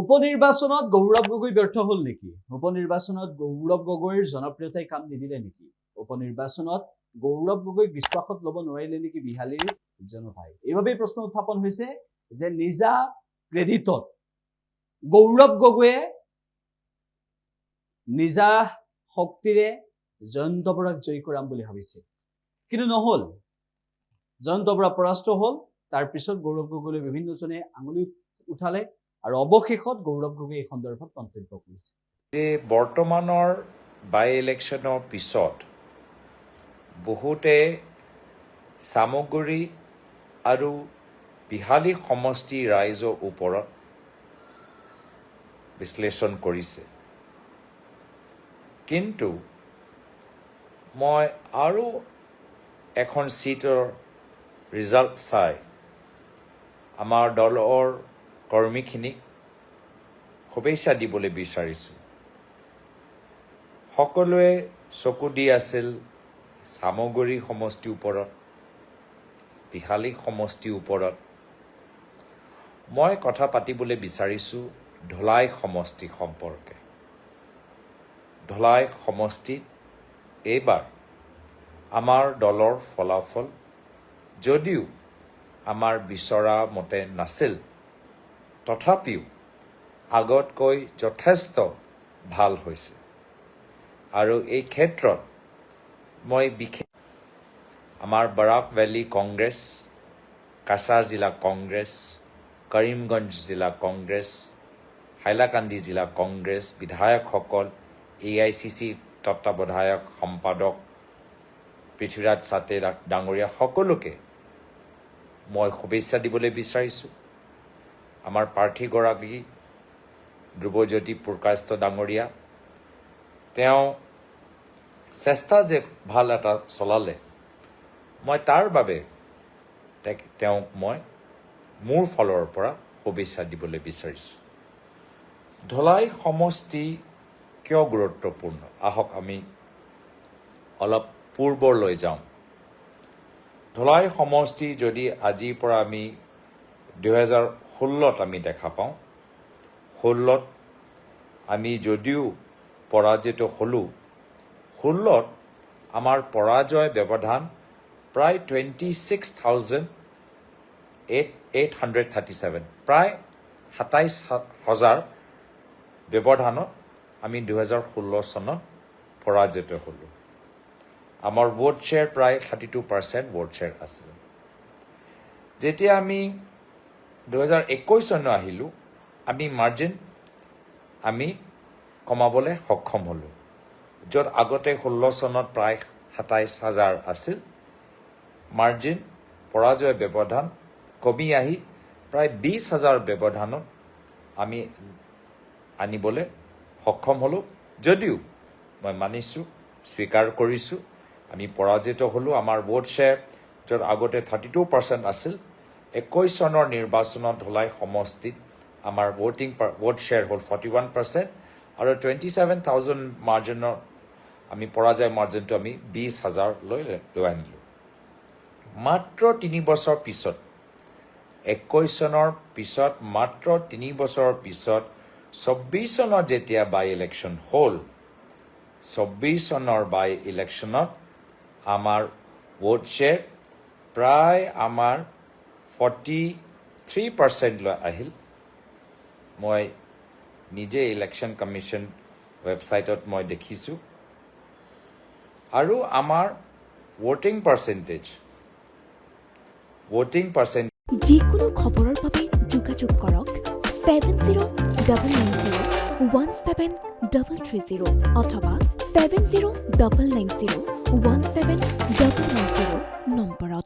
উপনিৰ্বাচনত গৌৰৱ গগৈ ব্যৰ্থ হল নেকি? উপনিৰ্বাচনত গৌৰৱ গগৈৰ জনপ্ৰিয়তাই কাম নিদিলে নেকি? উপনিৰ্বাচনত গৌৰৱ গগৈক বিশ্বাসত ল'ব নোৱাৰিলে নেকি বিহালীৰ জনতাই? এইভাবেই প্ৰশ্ন উত্থাপন হৈছে যে নিজা ক্ৰেডিটত গৌৰৱ গগৈয়ে নিজা শক্তিৰে জয়ন্ত বৰাক জয়ী কৰাম বুলি ভাবিছিল, কিন্তু নহল। জয়ন্ত বৰা পৰাস্ত হল। তাৰ পিছত গৌৰৱ গগৈলৈ বিভিন্নজনে আঙুলি উঠালে আৰু অৱশেষত গৌৰৱ গগৈ এই সন্দৰ্ভত মন্তব্য কৰিছে যে বৰ্তমানৰ বাই ইলেকশ্যনৰ পিছত বহুতে সামগুৰি আৰু বিহালী সমষ্টি ৰাইজৰ ওপৰত বিশ্লেষণ কৰিছে, কিন্তু মই আৰু এখন সিটৰ ৰিজাল্ট চাই আমাৰ দলৰ কৰ্মীখিনিক শুভেচ্ছা দিবলৈ বিচাৰিছোঁ। সকলোৱে চকু দি আছিল সামগুৰি সমষ্টিৰ ওপৰত, বিহালী সমষ্টিৰ ওপৰত। মই কথা পাতিবলৈ বিচাৰিছোঁ ধলাই সমষ্টি সম্পৰ্কে। ধলাই সমষ্টিত এইবাৰ আমাৰ দলৰ ফলাফল যদিও আমাৰ বিচৰা মতে নাছিল, তথাপিও আগতকৈ যথেষ্ট ভাল হৈছে। আৰু এই ক্ষেত্ৰত মই বিশেষ আমাৰ বাৰাক ভেলী কংগ্ৰেছ, কাছাৰ জিলা কংগ্ৰেছ, কৰিমগঞ্জ জিলা কংগ্ৰেছ, হাইলাকান্দি জিলা কংগ্ৰেছ বিধায়কসকল, AICC তত্ত্বাৱধায়ক সম্পাদক পৃথ্বীৰাজ চাটে ডাঙৰীয়া সকলোকে মই শুভেচ্ছা দিবলৈ বিচাৰিছোঁ। আমাৰ প্ৰাৰ্থীগৰাকী ধ্ৰুৱজ্যোতি প্ৰকাশ ডাঙৰীয়া, তেওঁ চেষ্টা যে ভাল এটা চলালে, মই তাৰ বাবে তেওঁক মই মোৰ ফালৰ পৰা শুভেচ্ছা দিবলৈ বিচাৰিছোঁ। ধলাই সমষ্টি কিয় গুৰুত্বপূৰ্ণ? আহক আমি অলপ পূৰ্বলৈ যাওঁ। ধলাই সমষ্টি যদি আজিৰ পৰা আমি 2016ত আমি দেখা পাওঁ, 16ত আমি যদিও পৰাজিত হ'লোঁ, 16ত আমাৰ পৰাজয় ব্যৱধান প্ৰায় 26,837, প্ৰায় 27,000 ব্যৱধানত আমি 2016 চনত পৰাজিত হ'লোঁ। আমাৰ ভোট শ্বেয়াৰ প্ৰায় 32% ভোট শ্বেয়াৰ আছিল। যেতিয়া আমি 2021 চনত আহিলোঁ, আমি মাৰ্জিন কমাবলৈ সক্ষম হ'লোঁ। য'ত আগতে 16 চনত প্ৰায় 27,000 আছিল, মাৰ্জিন পৰাজয় ব্যৱধান কমি আহি প্ৰায় 20,000 ব্যৱধানত আমি আনিবলৈ সক্ষম হ'লোঁ। যদিও মই মানিছোঁ, স্বীকাৰ কৰিছোঁ, আমি পৰাজিত হ'লোঁ। আমাৰ ভোট শ্বেয়াৰ য'ত আগতে 32% আছিল, 21 চনৰ নিৰ্বাচনত ধলাই সমষ্টিত আমাৰ ভোট শ্বেয়াৰ হ'ল 41%, আৰু 27,000 মাৰ্জিনৰ আমি পৰাজয় মাৰ্জিনটো আমি 20,000 লৈ আনিলোঁ। মাত্ৰ 3 বছৰ পিছত, 21 চনৰ পিছত মাত্ৰ 3 বছৰৰ পিছত 24 চনত যেতিয়া বাই ইলেকশ্যন হ'ল, 24 চনৰ বাই ইলেকশ্যনত আমাৰ ভোট শ্বেয়াৰ প্ৰায় আমাৰ 43% লৈ আহিল। মই নিজে ইলেকশ্যন কমিশ্যন ৱেবছাইটত মই দেখিছোঁ। আৰু আমাৰ ভোটিং পাৰ্চেণ্টেজ যিকোনো খবৰৰ বাবে যোগাযোগ কৰক 7099017330 অথবা 7099017990 নম্বৰত।